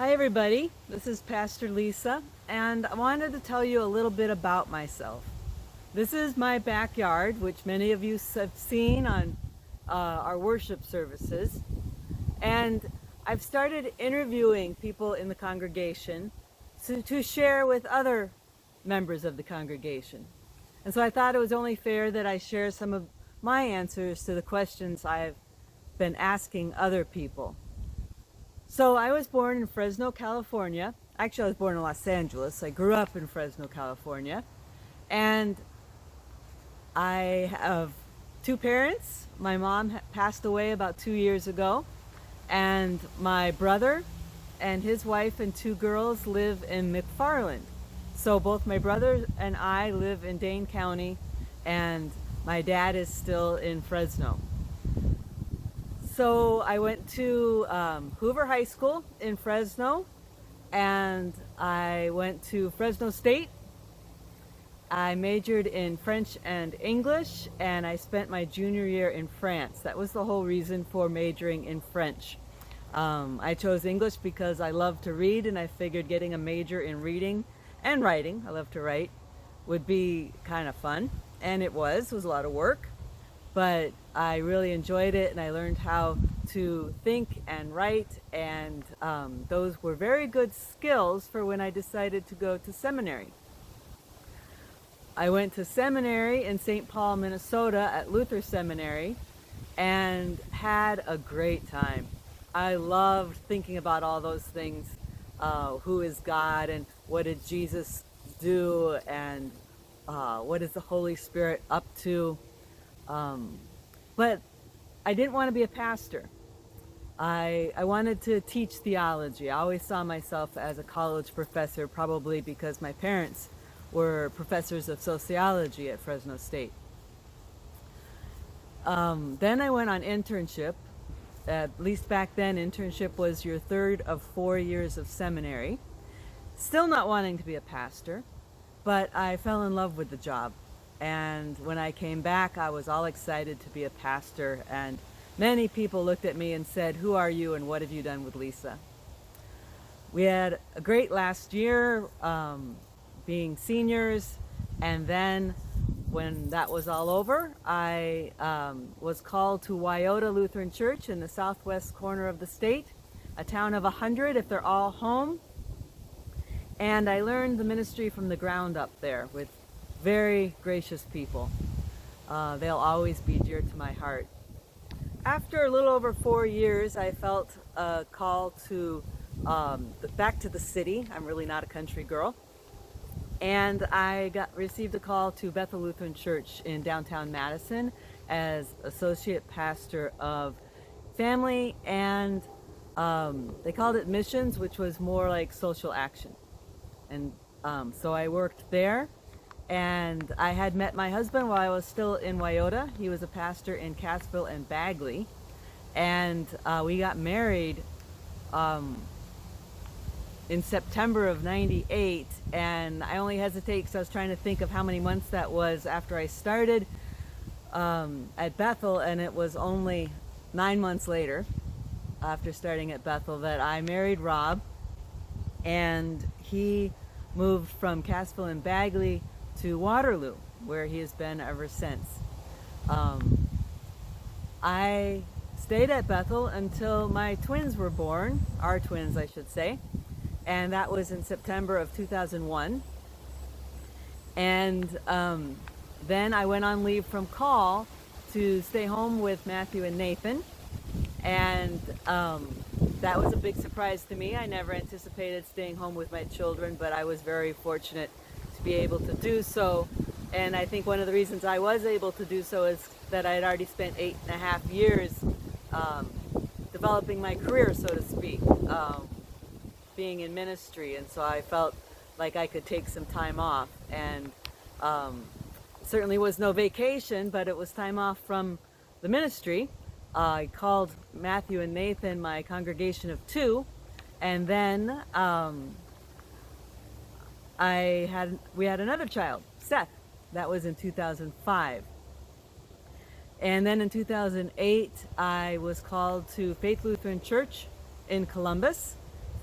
Hi everybody, this is Pastor Lisa, and I wanted to tell you a little bit about myself. This is my backyard, which many of you have seen on our worship services, and I've started interviewing people in the congregation to share with other members of the congregation. And so I thought it was only fair that I share some of my answers to the questions I've been asking other people. So I was born in Fresno, California. Actually, I was born in Los Angeles. I grew up in Fresno, California. And I have two parents. My mom passed away about 2 years ago. And my brother and his wife and two girls live in McFarland. So both my brother and I live in Dane County, and my dad is still in Fresno. So I went to Hoover High School in Fresno, and I went to Fresno State. I majored in French and English, and I spent my junior year in France. That was the whole reason for majoring in French. I chose English because I love to read, and I figured getting a major in reading and writing, I love to write, would be kind of fun. And it was a lot of work. But I really enjoyed it, and I learned how to think and write, and those were very good skills for when I decided to go to seminary. I went to seminary in St. Paul, Minnesota at Lutheran Seminary, and had a great time. I loved thinking about all those things. Who is God, and what did Jesus do, and what is the Holy Spirit up to? But I didn't want to be a pastor. I wanted to teach theology. I always saw myself as a college professor, probably because my parents were professors of sociology at Fresno State. Then I went on internship. At least back then, internship was your third of 4 years of seminary. Still not wanting to be a pastor, but I fell in love with the job. And when I came back, I was all excited to be a pastor, and many people looked at me and said, "Who are you, and what have you done with Lisa?" We had a great last year, being seniors, and then when that was all over, I was called to Wyoda Lutheran Church in the southwest corner of the state, a town of 100 if they're all home. And I learned the ministry from the ground up there with very gracious people. They'll always be dear to my heart. After a little over 4 years, I felt a call to back to the city. I'm really not a country girl. And I received a call to Bethel Lutheran Church in downtown Madison as associate pastor of family, and they called it missions, which was more like social action. And so I worked there. And I had met my husband while I was still in Wyoda. He was a pastor in Cassville and Bagley. And we got married in September of '98. And I only hesitate because I was trying to think of how many months that was after I started at Bethel. And it was only 9 months later, after starting at Bethel, that I married Rob. And he moved from Cassville and Bagley to Waterloo, where he has been ever since. I stayed at Bethel until my twins were born, our twins I should say, and that was in September of 2001. And then I went on leave from call to stay home with Matthew and Nathan, and that was a big surprise to me. I never anticipated staying home with my children, but I was very fortunate to be able to do so. And I think one of the reasons I was able to do so is that I had already spent 8.5 years developing my career, so to speak, being in ministry. And so I felt like I could take some time off. And certainly was no vacation, but it was time off from the ministry. I called Matthew and Nathan my congregation of two, and then we had another child, Seth. That was in 2005. And then in 2008, I was called to Faith Lutheran Church in Columbus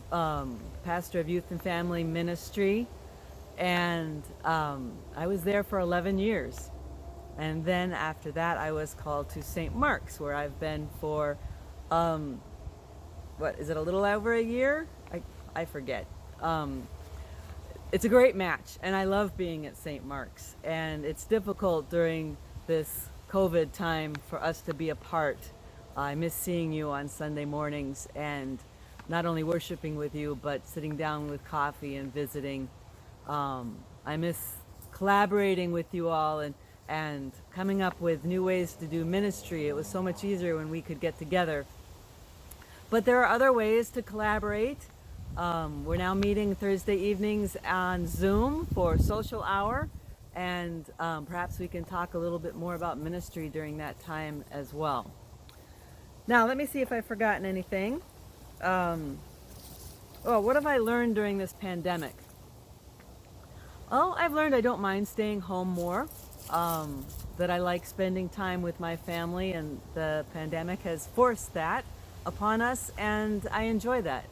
pastor of youth and family ministry, and I was there for 11 years. And then after that, I was called to St. Mark's, where I've been for, what is it, a little over a year? I forget. It's a great match, and I love being at St. Mark's. And it's difficult during this COVID time for us to be apart. I miss seeing you on Sunday mornings and not only worshiping with you, but sitting down with coffee and visiting. I miss collaborating with you all and coming up with new ways to do ministry. It was so much easier when we could get together. But there are other ways to collaborate. We're now meeting Thursday evenings on Zoom for social hour, and perhaps we can talk a little bit more about ministry during that time as well. Now, let me see if I've forgotten anything. What have I learned during this pandemic? Oh, I've learned I don't mind staying home more, that I like spending time with my family, and the pandemic has forced that upon us, and I enjoy that.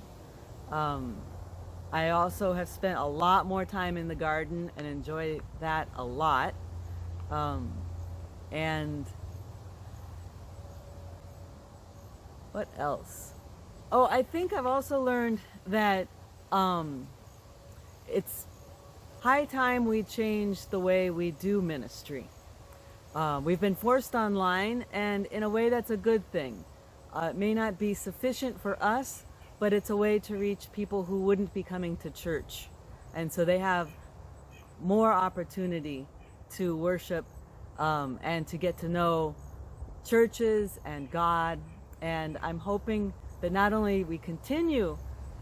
I also have spent a lot more time in the garden and enjoy that a lot. And what else? Oh, I think I've also learned that it's high time we change the way we do ministry. We've been forced online, and in a way that's a good thing. It may not be sufficient for us, but it's a way to reach people who wouldn't be coming to church. And so they have more opportunity to worship and to get to know churches and God. And I'm hoping that not only we continue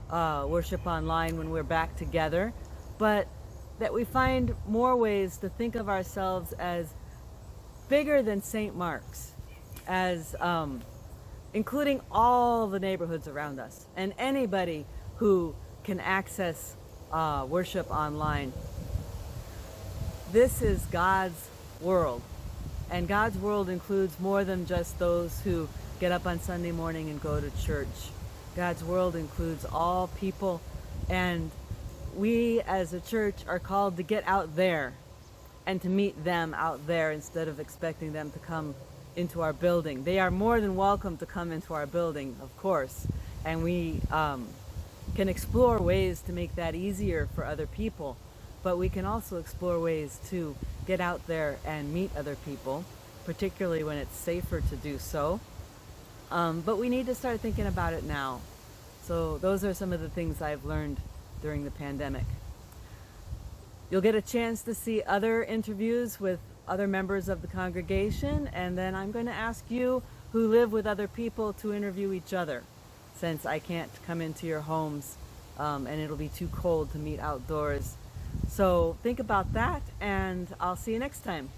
worship online when we're back together, but that we find more ways to think of ourselves as bigger than St. Mark's, as including all the neighborhoods around us and anybody who can access worship online. This is God's world, and God's world includes more than just those who get up on Sunday morning and go to church. God's world includes all people, and we as a church are called to get out there and to meet them out there instead of expecting them to come into our building. They are more than welcome to come into our building, of course, and we can explore ways to make that easier for other people, but we can also explore ways to get out there and meet other people, particularly when it's safer to do so. But we need to start thinking about it now. So those are some of the things I've learned during the pandemic. You'll get a chance to see other interviews with other members of the congregation, and then I'm going to ask you who live with other people to interview each other, since I can't come into your homes and it'll be too cold to meet outdoors. So think about that, and I'll see you next time.